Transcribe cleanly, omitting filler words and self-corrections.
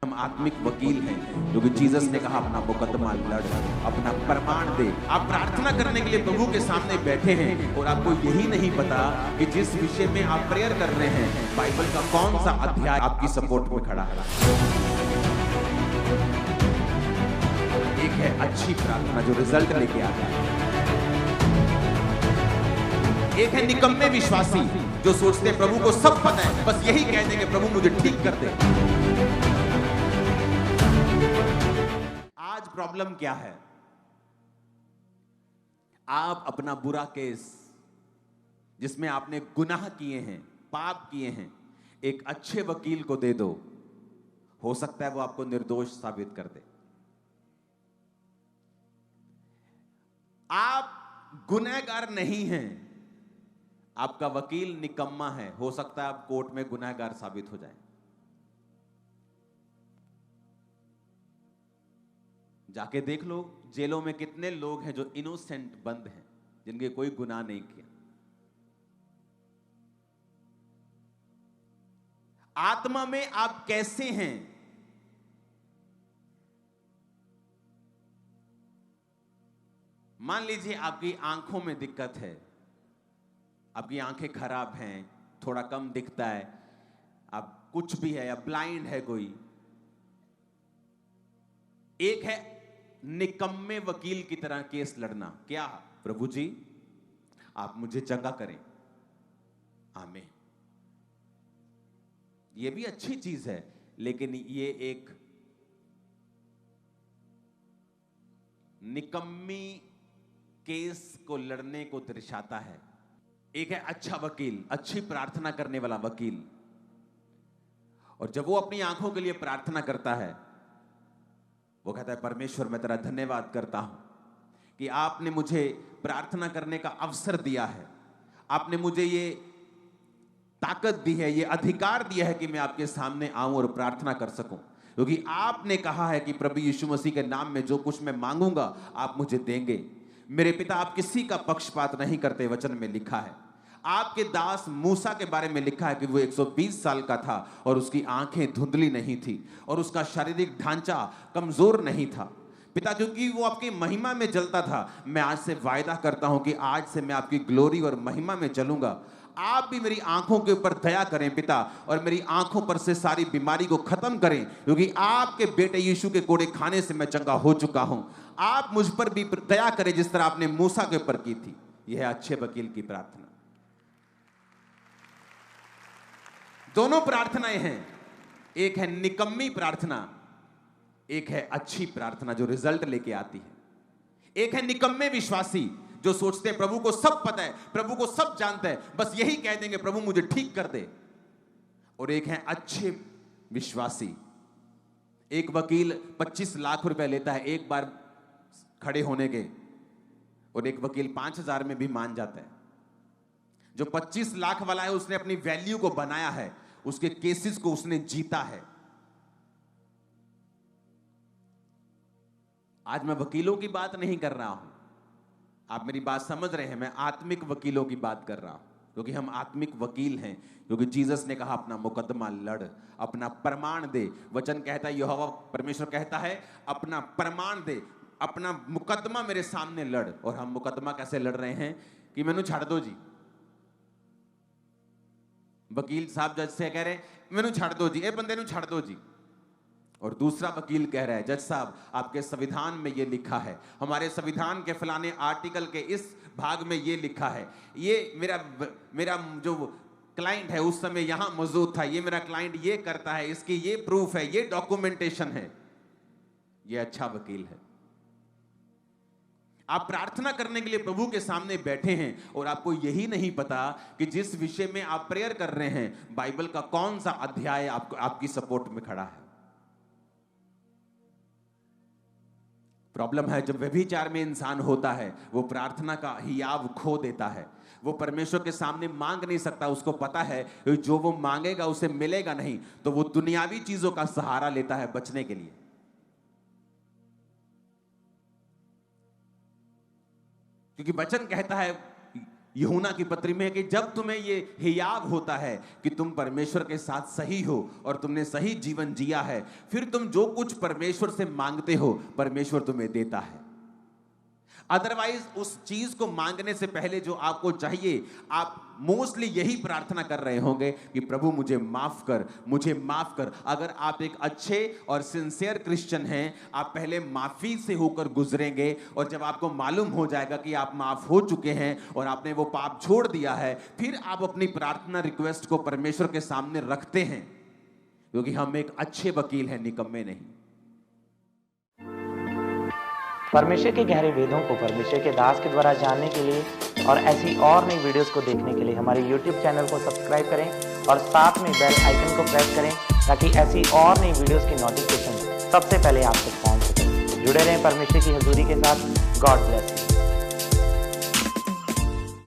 हम आत्मिक वकील हैं, क्योंकि जीसस ने कहा अपना मुकदमा लड़, अपना प्रमाण दे। आप प्रार्थना करने के लिए प्रभु के सामने बैठे हैं और आपको यही नहीं पता कि जिस विषय में आप प्रेयर कर रहे हैं बाइबल का कौन सा अध्याय आपकी सपोर्ट में खड़ा है। एक है अच्छी प्रार्थना जो रिजल्ट लेके आता है, एक है निकम्मे विश्वासी जो सोचते हैं प्रभु को सब पता है, बस यही कह देंगे प्रभु मुझे ठीक कर दे। आज प्रॉब्लम क्या है? आप अपना बुरा केस जिसमें आपने गुनाह किए हैं, पाप किए हैं, एक अच्छे वकील को दे दो, हो सकता है वो आपको निर्दोष साबित कर दे। आप गुनहगार नहीं हैं, आपका वकील निकम्मा है, हो सकता है आप कोर्ट में गुनहगार साबित हो जाए। जाके देख लो जेलों में कितने लोग हैं जो इनोसेंट बंद हैं, जिनके कोई गुनाह नहीं किया। आत्मा में आप कैसे हैं? मान लीजिए आपकी आंखों में दिक्कत है, आपकी आंखें खराब हैं, थोड़ा कम दिखता है, आप कुछ भी है या ब्लाइंड है कोई। एक है निकम्मे वकील की तरह केस लड़ना, क्या प्रभु जी आप मुझे चंगा करें, आमीन। यह भी अच्छी चीज है, लेकिन ये एक निकम्मी केस को लड़ने को दर्शाता है। एक है अच्छा वकील, अच्छी प्रार्थना करने वाला वकील, और जब वो अपनी आंखों के लिए प्रार्थना करता है, वो कहता है परमेश्वर मैं तेरा धन्यवाद करता हूं कि आपने मुझे प्रार्थना करने का अवसर दिया है, आपने मुझे ये ताकत दी है, ये अधिकार दिया है कि मैं आपके सामने आऊं और प्रार्थना कर सकूं, क्योंकि आपने कहा है कि प्रभु यीशु मसीह के नाम में जो कुछ मैं मांगूंगा आप मुझे देंगे। मेरे पिता आप किसी का पक्षपात नहीं करते, वचन में लिखा है। आपके दास मूसा के बारे में लिखा है कि वो 120 साल का था और उसकी आंखें धुंधली नहीं थी और उसका शारीरिक ढांचा कमजोर नहीं था। पिता क्योंकि वो आपकी महिमा में जलता था, मैं आज से वायदा करता हूं कि आज से मैं आपकी ग्लोरी और महिमा में चलूंगा। आप भी मेरी आंखों के ऊपर दया करें पिता, और मेरी आंखों पर से सारी बीमारी को खत्म करें, क्योंकि आपके बेटे यीशु के कोड़े खाने से मैं चंगा हो चुका हूं। आप मुझ पर भी दया करें जिस तरह आपने मूसा के ऊपर की थी। यह है अच्छे वकील की प्रार्थना। दोनों प्रार्थनाएं हैं, एक है निकम्मी प्रार्थना, एक है अच्छी प्रार्थना जो रिजल्ट लेके आती है। एक है निकम्मे विश्वासी जो सोचते हैं प्रभु को सब पता है, प्रभु को सब जानता है, बस यही कह देंगे प्रभु मुझे ठीक कर दे। और एक है अच्छे विश्वासी। एक वकील 25 लाख रुपए लेता है एक बार खड़े होने के, और एक वकील 5,000 में भी मान जाता है। जो 25 लाख वाला है उसने अपनी वैल्यू को बनाया है, उसके केसेस को उसने जीता है। आज मैं वकीलों की बात नहीं कर रहा हूं, आप मेरी बात समझ रहे हैं, मैं आत्मिक वकीलों की बात कर रहा हूं, क्योंकि हम आत्मिक वकील हैं, क्योंकि जीसस ने कहा अपना मुकदमा लड़, अपना प्रमाण दे। वचन कहता है, यहोवा परमेश्वर कहता है अपना प्रमाण दे, अपना मुकदमा मेरे सामने लड़। और हम मुकदमा कैसे लड़ रहे हैं कि मैनू छाड़ दो जी। वकील साहब जज से कह रहे हैं मैनू छाड़ दो जी, ए बंदे नू छाड़ दो जी। और दूसरा वकील कह रहा है जज साहब आपके संविधान में ये लिखा है, हमारे संविधान के फलाने आर्टिकल के इस भाग में ये लिखा है, ये मेरा जो क्लाइंट है उस समय यहां मौजूद था, ये मेरा क्लाइंट ये करता है, इसकी ये प्रूफ है, ये डॉक्यूमेंटेशन है। ये अच्छा वकील है। आप प्रार्थना करने के लिए प्रभु के सामने बैठे हैं और आपको यही नहीं पता कि जिस विषय में आप प्रेयर कर रहे हैं बाइबल का कौन सा अध्याय आपकी सपोर्ट में खड़ा है। प्रॉब्लम है जब व्यभिचार में इंसान होता है, वो प्रार्थना का हियाव खो देता है, वो परमेश्वर के सामने मांग नहीं सकता। उसको पता है जो वो मांगेगा उसे मिलेगा नहीं, तो वो दुनियावी चीजों का सहारा लेता है बचने के लिए। क्योंकि वचन कहता है यूहन्ना की पत्री में है कि जब तुम्हें ये हियाव होता है कि तुम परमेश्वर के साथ सही हो और तुमने सही जीवन जिया है, फिर तुम जो कुछ परमेश्वर से मांगते हो परमेश्वर तुम्हें देता है। अदरवाइज उस चीज को मांगने से पहले जो आपको चाहिए, आप मोस्टली यही प्रार्थना कर रहे होंगे कि प्रभु मुझे माफ कर, मुझे माफ कर। अगर आप एक अच्छे और सिंसियर क्रिश्चियन हैं, आप पहले माफी से होकर गुजरेंगे, और जब आपको मालूम हो जाएगा कि आप माफ हो चुके हैं और आपने वो पाप छोड़ दिया है, फिर आप अपनी प्रार्थना रिक्वेस्ट को परमेश्वर के सामने रखते हैं, क्योंकि हम एक अच्छे वकील हैं, निकम्मे नहीं। परमेश्वर के गहरे वेदों को परमेश्वर के दास के द्वारा जानने के लिए और ऐसी और नई वीडियोस को देखने के लिए हमारे YouTube चैनल को सब्सक्राइब करें और साथ में बेल आइकन को प्रेस करें, ताकि ऐसी और नई वीडियोस की नोटिफिकेशन सबसे पहले आप तक पहुंच सके। जुड़े रहें परमेश्वर की हजूरी के साथ। God bless.